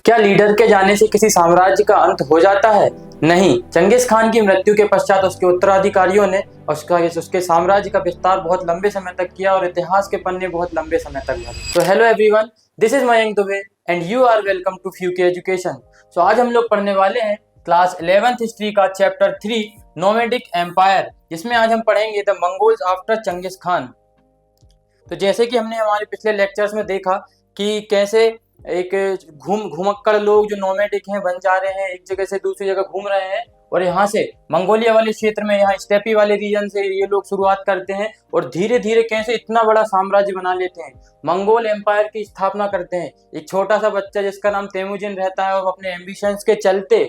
क्या लीडर के जाने से किसी साम्राज्य का अंत हो जाता है? नहीं। चंगेज खान की मृत्यु के पश्चात उसके उत्तराधिकारियों ने उसके साम्राज्य का विस्तार बहुत लंबे समय तक किया और इतिहास के पन्ने बहुत लंबे समय तक भरे। तो hello everyone, this is Mayank Dube and you are welcome to Fuki education. So आज हम लोग पढ़ने वाले हैं क्लास 11th हिस्ट्री का चैप्टर 3 नोमैडिक एम्पायर, जिसमें आज हम पढ़ेंगे the Mongols after Genghis Khan. तो जैसे कि हमने हमारे पिछले लेक्चर्स में देखा कि कैसे एक घुमक्कड़ लोग जो नोमैडिक हैं बन जा रहे हैं, एक जगह से दूसरी जगह घूम रहे हैं और यहाँ से मंगोलिया वाले क्षेत्र में, यहाँ स्टेपी वाले रीजन से ये लोग शुरुआत करते हैं और धीरे धीरे कैसे इतना बड़ा साम्राज्य बना लेते हैं, मंगोल एम्पायर की स्थापना करते हैं। एक छोटा सा बच्चा जिसका नाम तेमुजिन रहता है और अपने एम्बिशंस के चलते,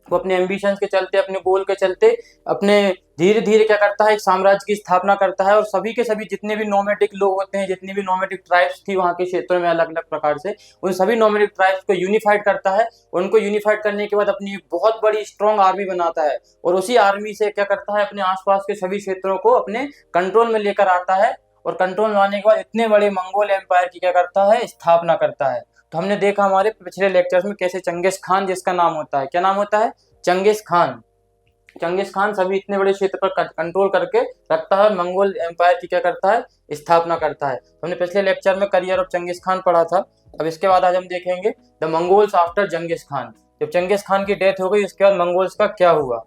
अपने गोल के चलते अपने धीरे धीरे क्या करता है, एक साम्राज्य की स्थापना करता है और सभी के सभी जितने भी नोमैडिक लोग होते हैं, जितनी भी नोमैडिक ट्राइब्स थी वहाँ के क्षेत्रों में अलग अलग प्रकार से, उन सभी नोमैडिक ट्राइब्स को यूनिफाइड करता है। उनको यूनिफाइड करने के बाद अपनी एक बहुत बड़ी स्ट्रॉन्ग आर्मी बनाता है और उसी आर्मी से क्या करता है, अपने आसपास के सभी क्षेत्रों को अपने कंट्रोल में लेकर आता है और कंट्रोल में आने के बाद इतने बड़े मंगोल एम्पायर की क्या करता है, स्थापना करता है। तो हमने देखा हमारे पिछले लेक्चर्स में कैसे चंगेज खान, जिसका नाम होता है, क्या नाम होता है, चंगेज खान सभी इतने बड़े क्षेत्र पर कंट्रोल करके रखता है, मंगोल एम्पायर की क्या करता है, स्थापना करता है। हमने पिछले लेक्चर में करियर ऑफ चंगेज खान पढ़ा था। अब इसके बाद आज हम देखेंगे the Mongols after Genghis Khan. जब चंगेज खान की डेथ हो गई उसके बाद मंगोल्स का क्या हुआ?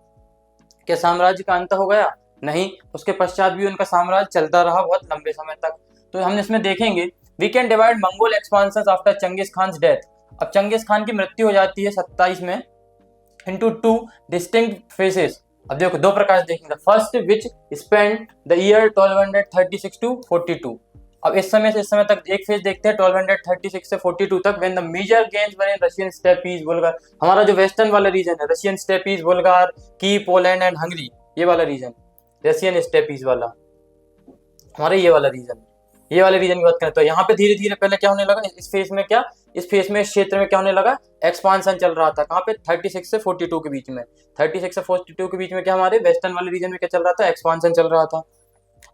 क्या साम्राज्य का अंत हो गया? नहीं, उसके पश्चात भी उनका साम्राज्य चलता रहा बहुत लंबे समय तक। तो हम इसमें देखेंगे we can divide Mongol expansion after Genghis Khan death. अब चंगेज खान की मृत्यु हो जाती है 27 में into two distinct phases। अब देखो दो प्रकार से देखेंगे। First which spend the year 1236 to 42। अब इस समय से इस समय तक एक फेज देखते हैं 1236 से 42 तक, when the major gains were in Russian steppes, Bulgar, हमारा जो वेस्टर्न वाला रीजन है, रशियन स्टेपीज, बुल्गार, की, पोलैंड एंड हंगरी, ये वाला रीजन, रशियन स्टेपीज वाला हमारा ये वाला रीजन की बात करें तो यहाँ पे धीरे धीरे पहले क्या होने लगा, इस फेज में इस क्षेत्र में क्या होने लगा, एक्सपांशन चल रहा था। कहाँ पे? 36 से 42 के बीच में। 36 से 42 के बीच में क्या हमारे वेस्टर्न वाले रीजन में क्या चल रहा था, एक्सपांशन चल रहा था।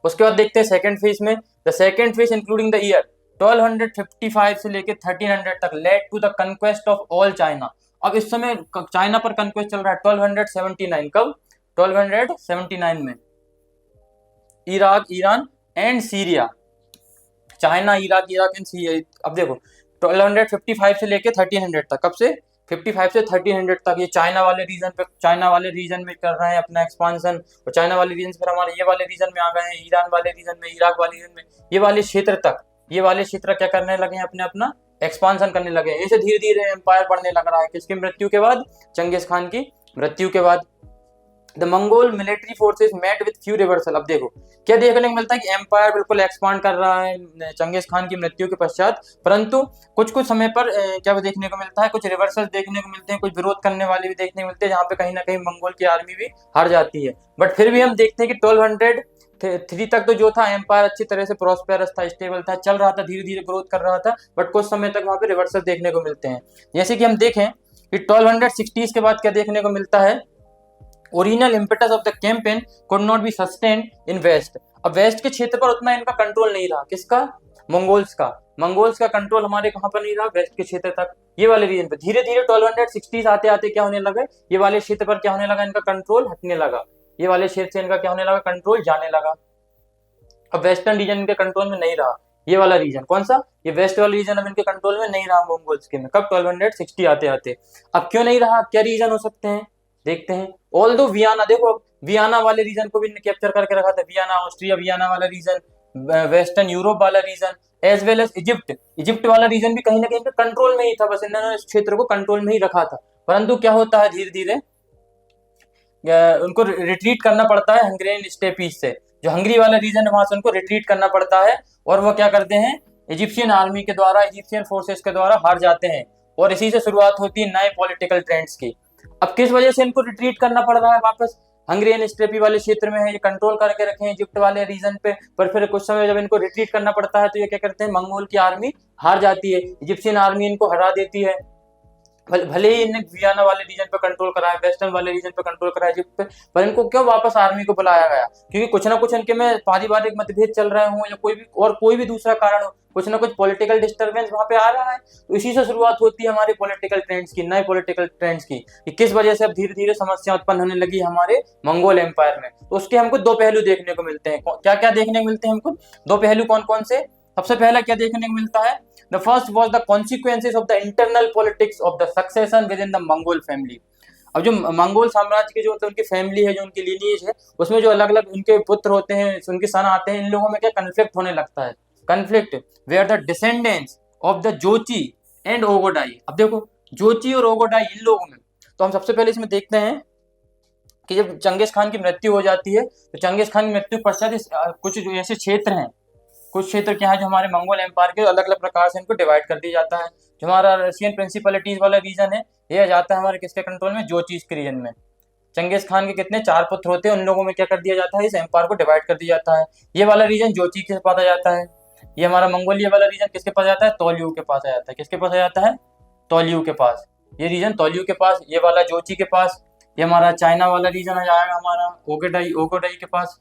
उसके बाद देखते हैं सेकंड फेज में। The second phase including the year 1255 से लेके 1300 तक led to the conquest of all China. अब इस समय चाइना पर कंक्वेस्ट चल रहा है 1279। कब? 1279 में Iraq, Iran and Syria, China, Iraq and Syria. अब देखो 1255 से लेके 1300 तक, कब से? 55 से 1300 तक ये चाइना वाले रीजन में कर रहे हैं अपना एक्सपांशन, और चाइना वाले रीजन से फिर हमारे ये वाले रीजन में आ गए हैं, ईरान वाले रीजन में, इराक वाले रीजन में, ये वाले क्षेत्र क्या करने लगे हैं, अपना एक्सपांशन करने लगे हैं। ऐसे धीरे धीरे एम्पायर बढ़ने लग रहा है। किसकी मृत्यु के बाद? चंगेज खान की मृत्यु के बाद। The Mongol military forces met with few reversal. अब देखो क्या देखने को मिलता है कि एम्पायर बिल्कुल एक्सपांड कर रहा है चंगेज खान की मृत्यु के पश्चात, परंतु कुछ समय पर क्या देखने को मिलता है, कुछ रिवर्सल देखने को मिलते हैं, कुछ विरोध करने वाले भी देखने को मिलते हैं, जहाँ पे कहीं ना कहीं मंगोल की आर्मी भी हार जाती है। बट फिर भी हम देखते हैं कि 1203 तक तो जो था एम्पायर अच्छी तरह से प्रॉस्पेरस था, स्टेबल था, चल रहा था, धीरे धीरे ग्रोथ कर रहा था, बट कुछ समय तक वहाँ पे रिवर्सल देखने को मिलते हैं। जैसे कि हम देखें कि 1260 के बाद क्या देखने को मिलता है, original impetus of the campaign could not be sustained in west. अब वेस्ट के क्षेत्र पर उतना इनका कंट्रोल नहीं रहा। किसका? मंगोल्स का कंट्रोल हमारे कहां पर नहीं रहा, वेस्ट के क्षेत्र तक, ये वाले रीजन पे। धीरे धीरे 1260 आते आते क्या होने लगा, ये वाले क्षेत्र पर क्या होने लगा, इनका कंट्रोल हटने लगा, ये वाले क्षेत्र से इनका क्या होने लगा, कंट्रोल जाने लगा। अब वेस्टर्न रीजन इनके कंट्रोल में नहीं रहा, ये वाला रीजन कौन सा, ये वेस्ट वाला रीजन अब इनके कंट्रोल में नहीं रहा मंगोल्स के में। कब? 1260 आते आते। अब क्यों नहीं रहा, क्या रीजन हो सकते हैं, देखते हैं। ऑल्दो वियना, देखो वियना वाले रीजन को भी कैप्चर करके रखा था, वियना ऑस्ट्रिया, वियना वाला रीजन, वेस्टर्न यूरोप वाला region, as well as Egypt वाला रीजन भी कहीं ना कहीं कंट्रोल में ही था, बस इन्होंने इस क्षेत्र को कंट्रोल में ही रखा था। परंतु क्या होता है, धीरे धीरे उनको रिट्रीट करना पड़ता है हंगेरियन स्टेपीज से, जो हंगरी वाला रीजन है वहां से उनको रिट्रीट करना पड़ता है, और वो क्या करते हैं, इजिप्शियन आर्मी के द्वारा, इजिप्शियन फोर्सेस के द्वारा हार जाते हैं, और इसी से शुरुआत होती है नए पॉलिटिकल ट्रेंड्स की। अब किस वजह से इनको रिट्रीट करना पड़ रहा है वापस, हंगेरियन स्टेपी वाले क्षेत्र में है, ये कंट्रोल करके रखे हैं इजिप्ट वाले रीजन पे, पर फिर कुछ समय जब इनको रिट्रीट करना पड़ता है तो ये क्या करते हैं, मंगोल की आर्मी हार जाती है, इजिप्शियन आर्मी इनको हरा देती है, भले ही इनने वियना वाले रीजन पे कंट्रोल करा है, वेस्टर्न वाले रीजन पे कंट्रोल करा है इजिप्ट पे, पर इनको क्यों वापस आर्मी को बुलाया गया? क्योंकि कुछ ना कुछ इनके में पारिवारिक मतभेद चल रहे हों या कोई भी दूसरा कारण हो, कुछ ना कुछ पॉलिटिकल डिस्टर्बेंस वहां पे आ रहा है। तो इसी से शुरुआत होती है हमारे पॉलिटिकल ट्रेंड्स की, नए पॉलिटिकल ट्रेंड्स की, कि किस वजह से अब धीरे धीरे समस्या उत्पन्न होने लगी हमारे मंगोल एम्पायर में। तो उसके हमको दो पहलू देखने को मिलते हैं। क्या क्या देखने को मिलते हैं हमको? दो पहलू कौन कौन से? सबसे पहला क्या देखने को मिलता है? The first was the consequences of the internal politics of the succession with in the Mongol family. अब जो मंगोल साम्राज्य के जो होते हैं, उनकी फैमिली है, जो उनकी लीनिएज है, उसमें जो अलग अलग उनके पुत्र होते हैं, उनके सन आते हैं, इन लोगों में क्या कन्फ्लिक्ट होने लगता है। Conflict where the descendants of the Jochi and Ogodai. अब देखो, जोची और ओगोडाई, इन लोगों में तो हम सबसे पहले इसमें देखते हैं कि जब चंगेज खान की मृत्यु हो जाती है, तो चंगेज खान की मृत्यु पश्चात कुछ जो ऐसे क्षेत्र हैं, कुछ क्षेत्र क्या है जो हमारे मंगोल एम्पायर के अलग अलग प्रकार से इनको डिवाइड कर दिया जाता है। जो हमारा रशियन प्रिंसिपलिटीज वाला रीजन है, ये आ जाता है हमारे किसके कंट्रोल में? जोचीज के रीजन में। चंगेज खान के कितने 4 पुत्र होते हैं, उन लोगों में क्या कर दिया जाता है? इस एम्पायर को डिवाइड कर दिया जाता है। ये वाला रीजन जोची के पास आ जाता है। ये हमारा मंगोलिया वाला रीजन किसके पास जाता है? तौलियू के पास आ जाता है। किसके पास आ जाता है? तौलियू के पास। ये रीजन तौलियू के पास, ये वाला जोची के पास। ये हमारा चाइना वाला रीजन आ जाएगा हमारा ओगोडाई के पास।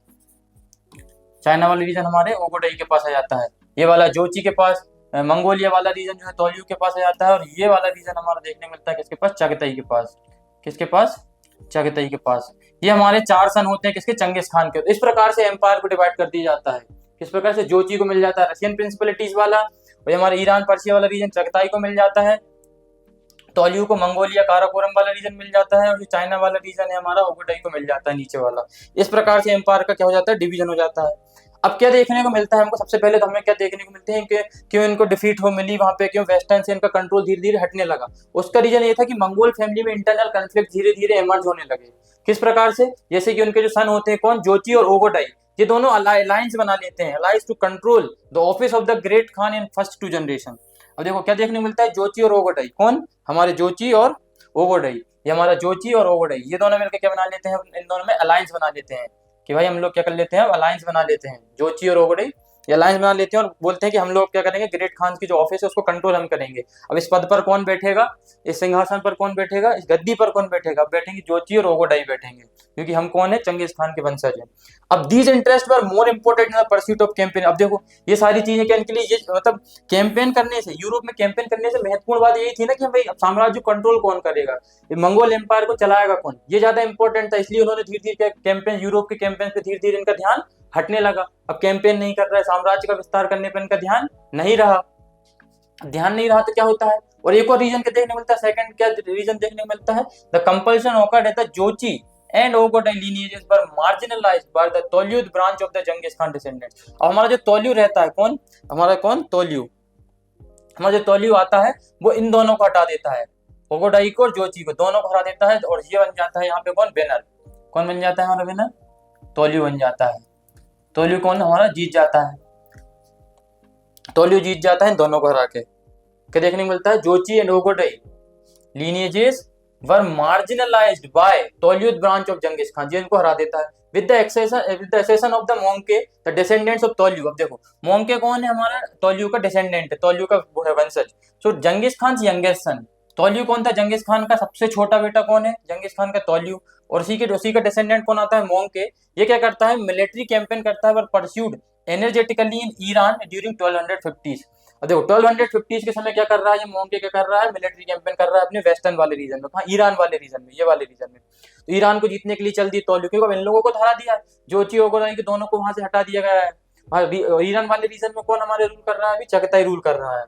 चाइना वाला रीजन हमारे ओगोडाई के पास आ जाता है। ये वाला जोची के पास। मंगोलिया वाला रीजन जो है तौलियू के पास आ जाता है। और ये वाला रीजन हमारा देखने को मिलता है किसके पास? चगताई के पास। किसके पास? चगताई के पास। ये हमारे 4 सन होते हैं किसके? चंगेज खान के। इस प्रकार से एम्पायर को डिवाइड कर दिया जाता है। किस प्रकार से? जोची को मिल जाता है रशियन प्रिंसिपलिटीज वाला, और ये हमारे ईरान पर्शिया वाला रीजन चगताई को मिल जाता है। तौलियू को मंगोलिया काराकोरम वाला रीजन मिल जाता है, और जो चाइना वाला रीजन है हमारा ओगोडाई को मिल जाता है नीचे वाला। इस प्रकार से एम्पायर का क्या हो जाता है? डिवीजन हो जाता है। अब क्या देखने को मिलता है हमको? सबसे पहले तो हमें क्या देखने को मिलते हैं कि क्यों इनको डिफीट हो मिली वहां पे, क्यों वेस्टर्न से इनका कंट्रोल धीरे धीरे हटने लगा। उसका रीजन ये था कि मंगोल फैमिली में इंटरनल कन्फ्लिक्ट धीरे धीरे इमर्ज होने लगे। किस प्रकार से? जैसे कि उनके जो सन होते हैं कौन? जोची और ओगोडाई, ये दोनों अलायंस बना लेते हैं, alliance to control the office of the great Khan in first 2 generation. अब देखो क्या देखने को मिलता है? जोची और ओगोडाई, कौन? हमारे जोची और ओगोडाई। ये हमारा जोची और ओगोडाई, ये दोनों मिलकर क्या बना लेते हैं? इन दोनों में अलायंस बना लेते हैं कि भाई हम लोग क्या कर लेते हैं? अलायंस बना लेते हैं। जोची और ओगोडाई ये अलायंस बना लेते हैं और बोलते हैं कि हम लोग क्या करेंगे? ग्रेट खान की जो ऑफिस है उसको कंट्रोल हम करेंगे। अब इस पद पर कौन बैठेगा? इस सिंहासन पर कौन बैठेगा? इस गद्दी पर कौन बैठेगा? अब बैठेंगे जोची और ओगोडाई बैठेंगे, क्योंकि हम कौन है? चंगेज खान के वंशज हैं। अब these interest were more important in the pursuit of campaign. अब देखो ये सारी चीजें क्या इनके लिए, ये मतलब कैंपेन करने से, यूरोप में कैंपेन करने से महत्वपूर्ण बात यही थी ना कि भाई अब साम्राज्य कंट्रोल कौन करेगा, मंगोल एम्पायर को चलाएगा कौन, ये ज्यादा इंपॉर्टेंट था। इसलिए उन्होंने धीरे धीरे कैंपेन, यूरोप के कैंपेन पे धीरे धीरे इनका ध्यान हटने लगा। अब कैंपेन नहीं कर रहा है, साम्राज्य का विस्तार करने पर इनका ध्यान नहीं रहा। ध्यान नहीं रहा तो क्या होता है? और एक और रीजन क्या देखने को मिलता है? सेकंड क्या रीजन देखने को मिलता है? The compulsion occurred at the Jochi and Ogodai lineages were marginalized by the Toluyid branch of the Genghis Khan descendants। अब हमारा जो तौलियू रहता है कौन? हमारा कौन? तौलियू। हमारा जो तौलियू आता है वो इन दोनों को हटा देता है, ओगोडाई को और जोची को, दोनों को हटा देता है, और ये बन जाता है यहाँ पे कौन? विनर। कौन बन जाता है हमारा विनर? तौलियू बन जाता है। तौलियू कौन हमारा? जीत जाता है। तौलियू जीत जाता है दोनों को हरा के। क्या देखने को मिलता है? जोची and Ogodai lineages were marginalized by Toluyid branch of Genghis Khan, जिनको हरा देता है। with the accession of the Mongke, the descendants of Tolyu। अब देखो मोंके कौन है? हमारा तौलियू का डिसेंडेंट है, तौलियू का वो है वंशज। सो जंगिस खान यंगेस्ट सन। तौलियू कौन था? जंगिस खान का सबसे छोटा बेटा कौन है? जंगिस खान का तौलियू। और उसी का डिसेंडेंट कौन आता है? मोंके। ये क्या करता है? मिलिट्री कैंपेन करता है, pursued energetically in Iran during 1250। और देखो 1250 के समय क्या कर रहा है ये मोंके? क्या कर रहा है? मिलिट्री कैंपेन कर रहा है अपने वेस्टर्न वाले रीजन में। हाँ, ईरान वाले रीजन में, ये वाले रीजन में। तो ईरान को जीतने के लिए चल दी तौलियू, क्योंकि इन लोगों को हरा दिया, जोची ओगोडाई के दोनों को वहां से हटा दिया गया है। ईरान वाले रीजन में कौन हमारे रूल कर रहा है? अभी चगताई रूल कर रहा है।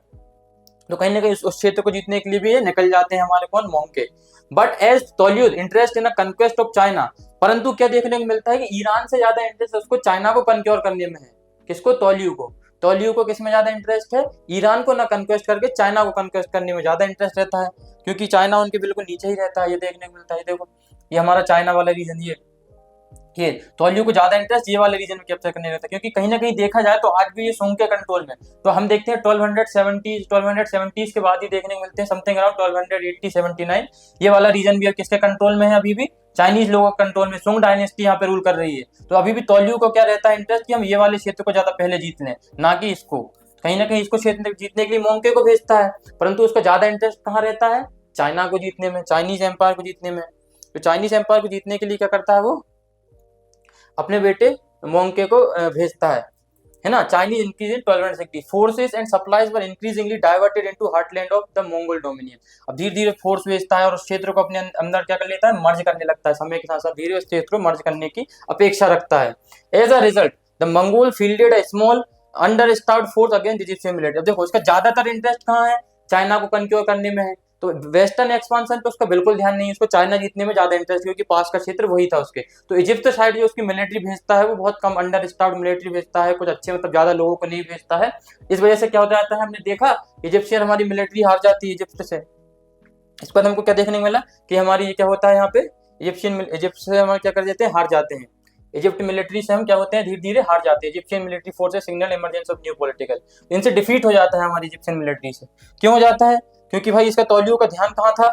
तो कहीं ना कहीं उस क्षेत्र को जीतने के लिए भी ये निकल जाते हैं हमारे कौन? Mongke. But as Toluid interest in a conquest of China, परंतु क्या देखने को मिलता है कि ईरान से ज्यादा इंटरेस्ट उसको चाइना को कन्क्योर करने में है। किसको? तौलियू को। तौलियू को किस में ज्यादा इंटरेस्ट है? ईरान को ना कन्क्वेस्ट करके चाइना को कन्क्वेस्ट करने में ज्यादा इंटरेस्ट रहता है, क्योंकि चाइना उनके बिल्कुल नीचे ही रहता है। ये देखने को मिलता है। देखो ये हमारा चाइना वाला रीजन, ये तौलियू को ज्यादा इंटरेस्ट ये वाले रीजन में कैप्चर करने रहता है, क्योंकि कहीं ना कहीं देखा जाए तो आज भी ये सोंग के कंट्रोल में। तो हम देखते हैं 1270 के बाद ही देखने को मिलते हैं, समथिंग अराउंड 1280-79 ये वाला रीजन भी किसके कंट्रोल में है? अभी भी चाइनीज लोगों के कंट्रोल में। सोंग डायनेस्टी यहाँ पे रूल कर रही है। तो अभी भी तौलियू को क्या रहता है इंटरेस्ट कि हम ये वाले क्षेत्र को ज्यादा पहले जीत लें, ना कि इसको। कहीं ना कहीं इसको क्षेत्र जीतने के लिए मोंके को भेजता है, परंतु उसका ज्यादा इंटरेस्ट कहाँ रहता है? चाइना को जीतने में, चाइनीज एम्पायर को जीतने में। तो चाइनीज एम्पायर को जीतने के लिए क्या करता है वो, अपने बेटे मोंके को भेजता है ना। Chinese increase in tolerance active forces and supplies were increasingly diverted into heartland of the Mongol dominion. अब धीरे धीरे फोर्स भेजता है और उस क्षेत्र को अपने अंदर क्या कर लेता है, मर्ज करने लगता है, समय के साथ साथ धीरे उस क्षेत्र को मर्ज करने की अपेक्षा रखता है। As a result the Mongol fielded a small understaffed force against Egyptian military. अब देखो इसका ज्यादातर इंटरेस्ट कहाँ है, चाइना को कंक्योर करने में है, तो वेस्टर्न एक्सपांशन पे उसका बिल्कुल ध्यान नहीं है, उसको चाइना जीतने में ज्यादा इंटरेस्ट, क्योंकि पास का क्षेत्र वही था उसके। तो इजिप्ट साइड जो उसकी मिलिट्री भेजता है वो बहुत कम अंडर स्टार्ड मिलिट्री भेजता है, कुछ अच्छे मतलब ज्यादा लोगों को नहीं भेजता है। इस वजह से क्या हो जाता है, हमने देखा इजिप्शियन हमारी मिलिट्री हार जाती है इजिप्ट से। इस पर हमको क्या देखने को मिला कि हमारी ये क्या होता है यहाँ पे, इजिप्ट से हम क्या कर देते हैं, हार जाते हैं। इजिप्ट मिलिट्री से हम क्या होते हैं, धीरे धीरे हार जाते हैं। Egyptian military forces signal emergency of new political, इनसे डिफीट हो जाता है हमारी इजिप्शियन मिलिट्री से। क्यों हो जाता है, क्योंकि भाई इसका तौलियों का ध्यान कहाँ था,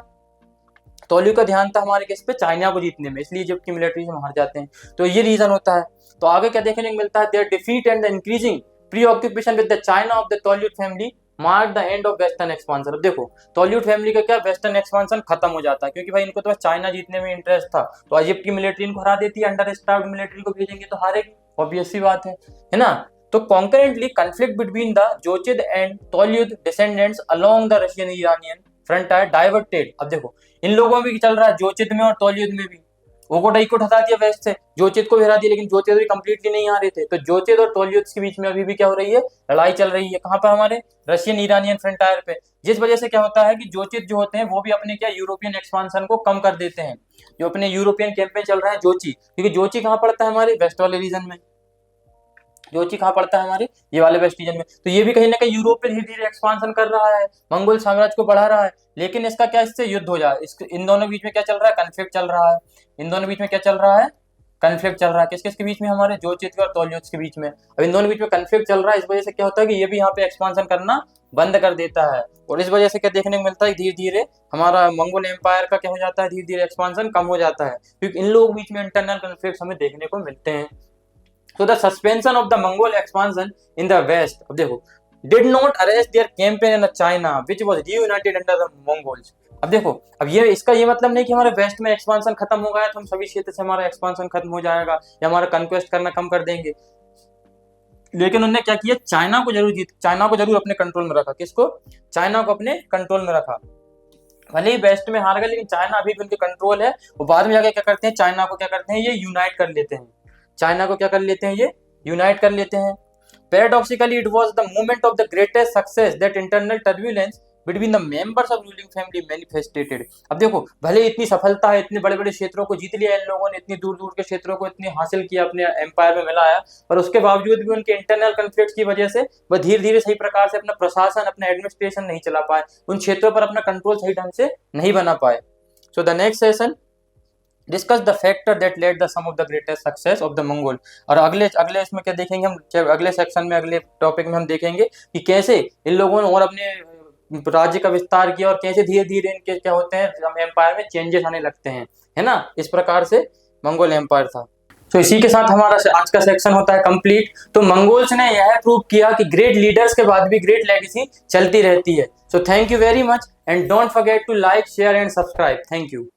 तौलियों का ध्यान था हमारे किस पे, चाइना को जीतने में, इसलिए इजिप्ट की मिलिट्री से हम हार जाते हैं। तो ये रीजन होता है। तो आगे क्या देखने को मिलता है, their defeat and the increasing preoccupation with the China of the Toluid family mark the end of western expansion. अब देखो तौलियोट फैमिली का क्या, वेस्टर्न एक्सपांशन खत्म हो जाता है, क्योंकि भाई इनको तो बस चाइना जीतने में इंटरेस्ट था। तो इजिप्ट की मिलिट्री इनको हरा देती है, अंडर स्टार्ड मिलिट्री को भेजेंगे तो हारेगी, ऑब्वियस सी बात है ना। तो concurrently conflict between the Jochid and Toluid descendants along the Russian Iranian frontier diverted. अब देखो इन लोगों में भी चल रहा है, जोचिद में और तौलिद में भी, ओगोडाई को हटा दिया वेस्ट से, जोचिद को भी हरा दिया, लेकिन जोचिद भी कंप्लीटली नहीं आ रहे थे। तो जोचिद और तौलिद के बीच में अभी भी क्या हो रही है, लड़ाई चल रही है। कहाँ पर, हमारे रशियन ईरानियन फ्रंटियर पे। जिस वजह से क्या होता है कि जोचिद जो होते हैं वो भी अपने क्या यूरोपियन एक्सपांशन को कम कर देते हैं। जो अपने यूरोपियन कैंपेन चल रहा है जोची, क्योंकि जोची कहाँ पड़ता है, हमारे वेस्ट वाले रीजन में। जोची कहाँ पड़ता है, हमारे ये वाले वेस्ट रीजन में। तो ये भी कहीं ना कहीं यूरोप पे धीरे धीरे एक्सपांशन कर रहा है, मंगोल साम्राज्य को बढ़ा रहा है। लेकिन इसका क्या, इससे युद्ध हो जाए, इन दोनों बीच में क्या चल रहा है, कन्फ्लिक्ट चल रहा है। इन दोनों बीच में क्या चल रहा है, कन्फ्लिक्ट चल रहा है। किस किस के बीच में, हमारे जोचित और तौलियोत के बीच में। अब इन दोनों बीच में कन्फ्लिक्ट चल रहा है, इस वजह से क्या होता है कि ये भी यहाँ पे एक्सपांशन करना बंद कर देता है। और इस वजह से क्या देखने को मिलता है, धीरे धीरे हमारा मंगोल एम्पायर का क्या हो जाता है, धीरे धीरे एक्सपांशन कम हो जाता है, क्योंकि इन लोगों के बीच में इंटरनल कन्फ्लिक्ट हमें देखने को मिलते हैं। So the suspension of the Mongol expansion in the west, अब देखो, did not arrest their campaign in China, which was reunited under the Mongols। अब देखो, अब ये इसका ये मतलब नहीं कि हमारे वेस्ट में एक्सपांशन खत्म हो गया तो हम सभी क्षेत्र से हमारा एक्सपांशन खत्म हो जाएगा या हमारा कंक्वेस्ट करना कम कर देंगे। लेकिन उन्होंने क्या किया, चाइना को जरूर अपने कंट्रोल में रखा। किसको, चाइना को अपने कंट्रोल में रखा। भले ही वेस्ट में हार गए, लेकिन चाइना अभी भी उनके कंट्रोल है। और बाद में जाके क्या करते हैं, चाइना को क्या करते हैं, ये यूनाइट कर लेते हैं। चाइना को क्या कर लेते हैं, ये यूनाइट कर लेते हैं। Paradoxically it was the moment of the greatest success that internal turbulence between the members of ruling family manifestated. अब देखो, भले इतनी सफलता है, इतने बड़े बड़े क्षेत्रों को जीत लिया इन लोगों ने, इतनी दूर दूर के क्षेत्रों को इतने हासिल किया, अपने एम्पायर में मिलाया, पर उसके बावजूद भी उनके इंटरनल कन्फ्लिक्ट की वजह से वह धीरे धीरे सही प्रकार से अपना प्रशासन, अपना एडमिनिस्ट्रेशन नहीं चला पाए, उन क्षेत्रों पर अपना कंट्रोल सही ढंग से नहीं बना पाए। So the next session discuss the factor that led the sum of the greatest success of the Mongol. और अगले इसमें क्या देखेंगे हम, अगले सेक्शन में, अगले टॉपिक में हम देखेंगे कि कैसे इन लोगों ने और अपने राज्य का विस्तार किया और कैसे धीरे धीरे इनके क्या होते हैं, एम्पायर में चेंजेस आने लगते हैं, है ना। इस प्रकार से मंगोल एम्पायर था। तो इसी के साथ हमारा आज का सेक्शन होता है कंप्लीट। तो मंगोल्स ने यह प्रूव किया कि ग्रेट लीडर्स के बाद भी ग्रेट लेगेसी चलती रहती है। So thank you very much and don't forget to like, share and subscribe. Thank you.